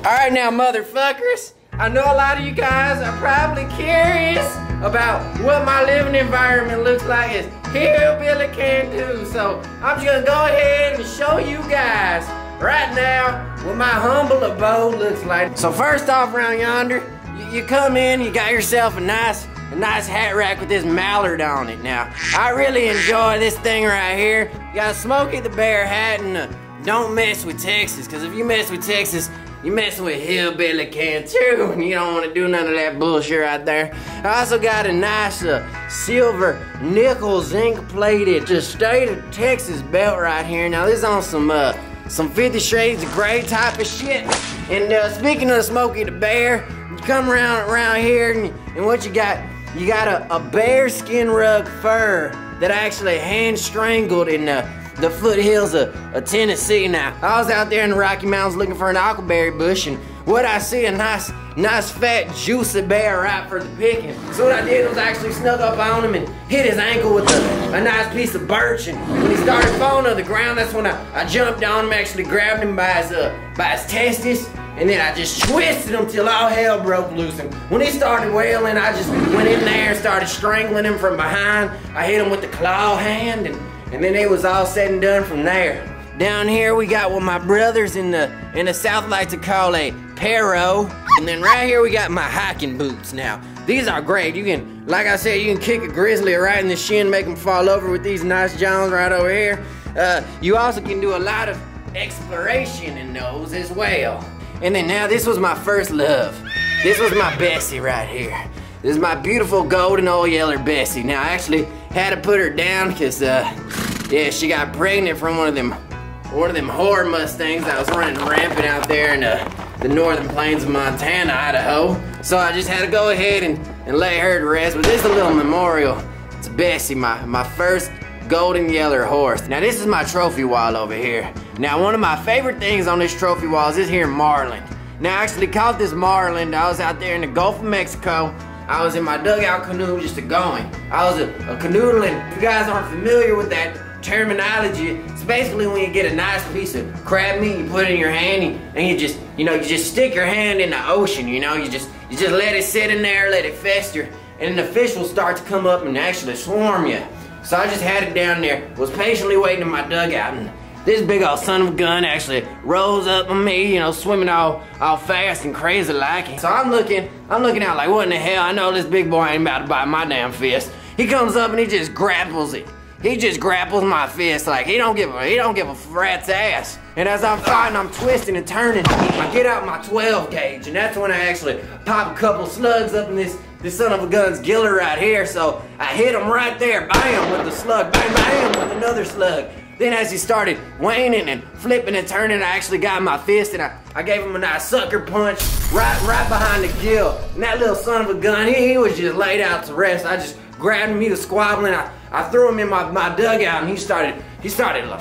Alright now, motherfuckers, I know a lot of you guys are probably curious about what my living environment looks like. It's Hillbilly Cantu. So I'm just gonna go ahead and show you guys right now what my humble abode looks like. So first off, around yonder, you come in, you got yourself a nice hat rack with this mallard on it. Now, I really enjoy this thing right here. You got Smokey the Bear hat and don't mess with Texas, because if you mess with Texas, you messing with Hillbilly Cantu, and you don't want to do none of that bullshit right there. I also got a nice silver nickel zinc plated just state of Texas belt right here. Now this is on some 50 Shades of Grey type of shit. And speaking of Smokey the Bear, you come around here and what you got a bear skin rug fur that I actually hand strangled in the foothills of Tennessee. Now, I was out there in the Rocky Mountains looking for an huckleberry bush, and what I see, a nice fat juicy bear right for the picking. So what I did was actually snuck up on him and hit his ankle with a nice piece of birch, and when he started falling to the ground, that's when I jumped on him, actually grabbed him by his testes, and then I just twisted him till all hell broke loose. And when he started wailing, I just went in there and started strangling him from behind. I hit him with the claw hand, and then it was all said and done from there. Down here we got what my brothers in the South like to call a pero. And then right here we got my hiking boots. Now, these are great. You can, like I said, you can kick a grizzly right in the shin, make them fall over with these nice johns right over here. You also can do a lot of exploration in those as well. And then now this was my first love. This was my Bessie right here. This is my beautiful golden old yeller Bessie. Now I actually had to put her down because yeah, she got pregnant from one of them whore Mustangs that was running rampant out there in the northern plains of Montana, Idaho. So I just had to go ahead and lay her to rest. But this is a little memorial to Bessie, my first golden yeller horse. Now this is my trophy wall over here. Now one of my favorite things on this trophy wall is this here marlin. Now I actually caught this marlin. I was out there in the Gulf of Mexico. I was in my dugout canoe just a-going. I was a canoodling. If you guys aren't familiar with that terminology, it's basically when you get a nice piece of crab meat, you put it in your hand, and you just stick your hand in the ocean, you just let it sit in there, let it fester, and then the fish will start to come up and actually swarm you. So I just had it down there, was patiently waiting in my dugout, and this big old son of a gun actually rose up on me, swimming all fast and crazy like. So I'm looking out like, what in the hell? I know this big boy ain't about to bite my damn fist. He comes up and he just grapples it. He just grapples my fist like he don't give a rat's ass. And as I'm fighting, I'm twisting and turning. I get out my 12 gauge, and that's when I actually pop a couple slugs up in this son of a gun's giller right here. So I hit him right there, bam, with the slug, bang, bam, with another slug. Then as he started waning and flipping and turning, I actually got my fist and I gave him a nice sucker punch right behind the gill. And that little son of a gun, he was just laid out to rest. I just grabbed him, he was squabbling. I threw him in my dugout, and he started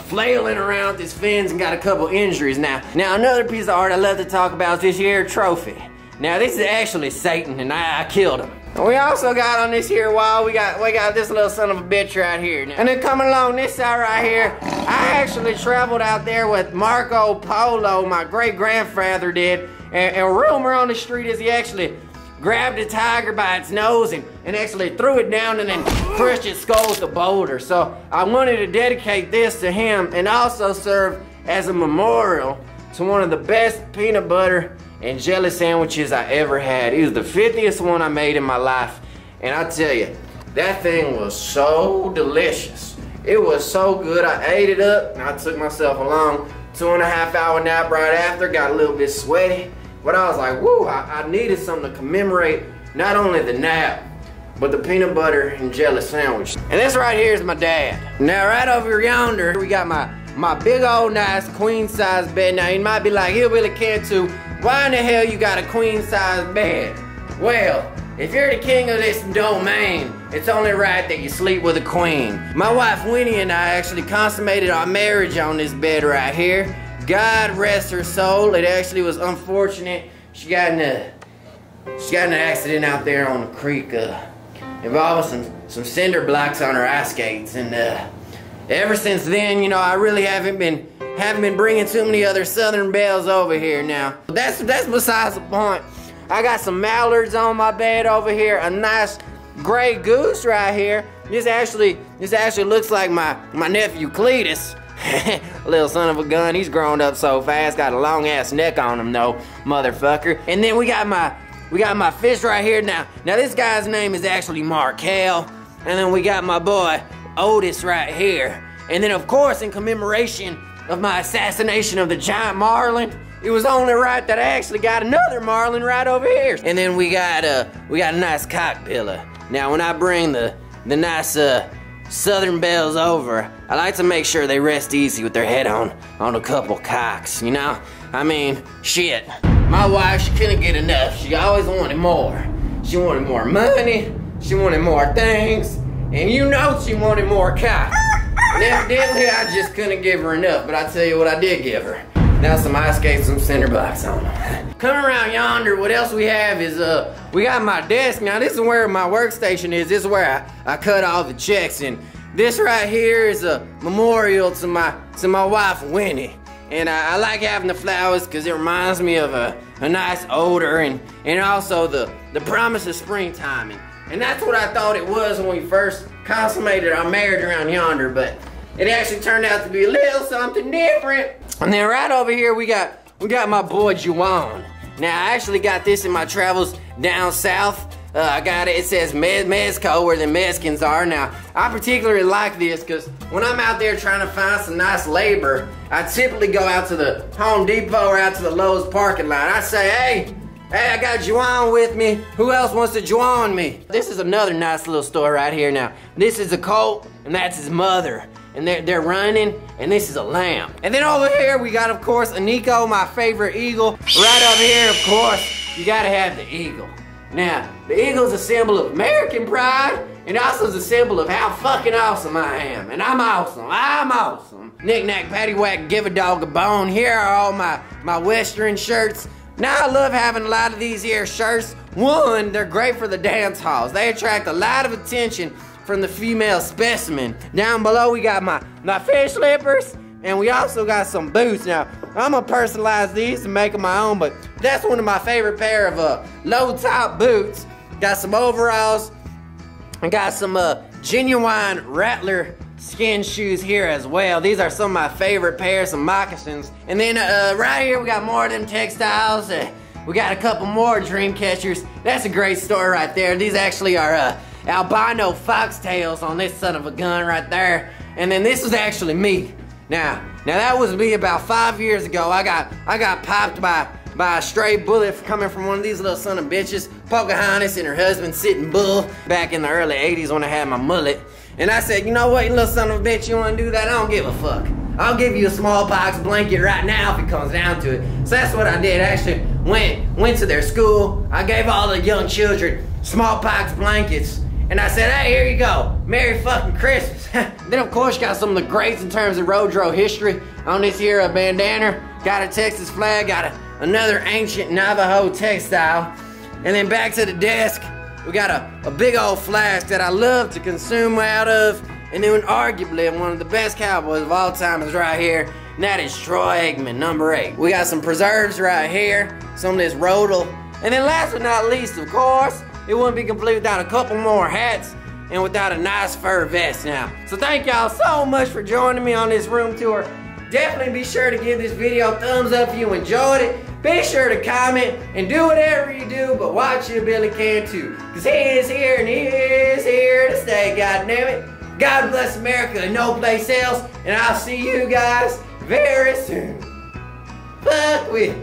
flailing around with his fins and got a couple injuries. Now another piece of art I love to talk about is this here trophy. Now this is actually Satan, and I killed him. And we also got on this here wall, we got this little son of a bitch right here. And then coming along this side right here, I actually traveled out there with Marco Polo, my great grandfather did. And rumor on the street is he actually grabbed a tiger by its nose and actually threw it down and then crushed its skull with a boulder. So I wanted to dedicate this to him and also serve as a memorial to one of the best peanut butter and jelly sandwiches I ever had. It was the 50th one I made in my life. And I tell you, that thing was so delicious. It was so good, I ate it up and I took myself a long 2.5 hour nap right after, got a little bit sweaty. But I was like, woo, I needed something to commemorate not only the nap, but the peanut butter and jelly sandwich. And this right here is my dad. Now right over yonder, we got my big old nice queen size bed. Now you might be like, Hillbilly Cantu, why in the hell you got a queen size bed? Well, if you're the king of this domain, it's only right that you sleep with a queen. My wife Winnie and I actually consummated our marriage on this bed right here. God rest her soul. It actually was unfortunate. She got in an accident out there on the creek involving some cinder blocks on her ice skates, and ever since then, you know, I really haven't been bringing too many other Southern belles over here now. That's besides the point. I got some mallards on my bed over here, a nice gray goose right here. This actually looks like my nephew Cletus. Little son of a gun, he's grown up so fast, got a long ass neck on him though, motherfucker. And then we got my fish right here now. Now this guy's name is actually Markel. And then we got my boy Otis right here. And then of course, in commemoration of my assassination of the giant marlin, it was only right that I actually got another marlin right over here. And then we got a nice cock pillow. Now when I bring the nice Southern belles over, I like to make sure they rest easy with their head on a couple cocks, you know? I mean, shit. My wife, she couldn't get enough. She always wanted more. She wanted more money, she wanted more things, and you know she wanted more cock. And evidently I just couldn't give her enough, but I tell you what I did give her. Now some ice skates, some cinder blocks on them. Coming around yonder, what else we have is, we got my desk. Now this is where my workstation is. This is where I cut all the checks. And this right here is a memorial to my wife, Winnie. And I like having the flowers because it reminds me of a nice odor and also the promise of springtime. And that's what I thought it was when we first consummated our marriage around yonder, but it actually turned out to be a little something different. And then right over here we got my boy Juwan. Now I actually got this in my travels down south. I got it, it says Mezco, where the Mexicans are. Now I particularly like this because when I'm out there trying to find some nice labor, I typically go out to the Home Depot or out to the Lowe's parking lot. I say, hey, I got Juwan with me. Who else wants to Juwan me? This is another nice little store right here now. This is a colt and that's his mother. And they're running, and this is a lamb. And then over here, we got, of course, a Nico, my favorite eagle. Right over here, of course, you gotta have the eagle. Now, the eagle's a symbol of American pride, and also is a symbol of how fucking awesome I am. And I'm awesome, I'm awesome. Knick-knack, paddywhack, give a dog a bone. Here are all my Western shirts. Now, I love having a lot of these here shirts. One, they're great for the dance halls. They attract a lot of attention from the female specimen. Down below we got my fish slippers, and we also got some boots. Now I'm gonna personalize these and make them my own, but that's one of my favorite pair of low top boots. Got some overalls and got some genuine Rattler skin shoes here as well. These are some of my favorite pairs of moccasins. And then right here we got more of them textiles. We got a couple more dream catchers. That's a great store right there. These actually are albino foxtails on this son of a gun right there. And then this was actually me. Now that was me about 5 years ago. I got popped by a stray bullet coming from one of these little son of bitches. Pocahontas and her husband Sitting Bull back in the early 80s when I had my mullet. And I said, you know what, you little son of a bitch, you wanna do that? I don't give a fuck. I'll give you a smallpox blanket right now if it comes down to it. So that's what I did. I actually went to their school. I gave all the young children smallpox blankets. And I said, hey, here you go. Merry fucking Christmas. Then of course got some of the greats in terms of Rodro history. On this here bandana, got a Texas flag, got another ancient Navajo textile. And then back to the desk, we got a big old flask that I love to consume out of. And then arguably one of the best cowboys of all time is right here. And that is Troy Aikman, number 8. We got some preserves right here, some of this Rodel. And then last but not least, of course, it wouldn't be complete without a couple more hats and without a nice fur vest now. So thank y'all so much for joining me on this room tour. Definitely be sure to give this video a thumbs up if you enjoyed it. Be sure to comment and do whatever you do, but watch Hillbilly Cantu. Cause he is here and he is here to stay, goddammit. God bless America and no place else. And I'll see you guys very soon. Fuck with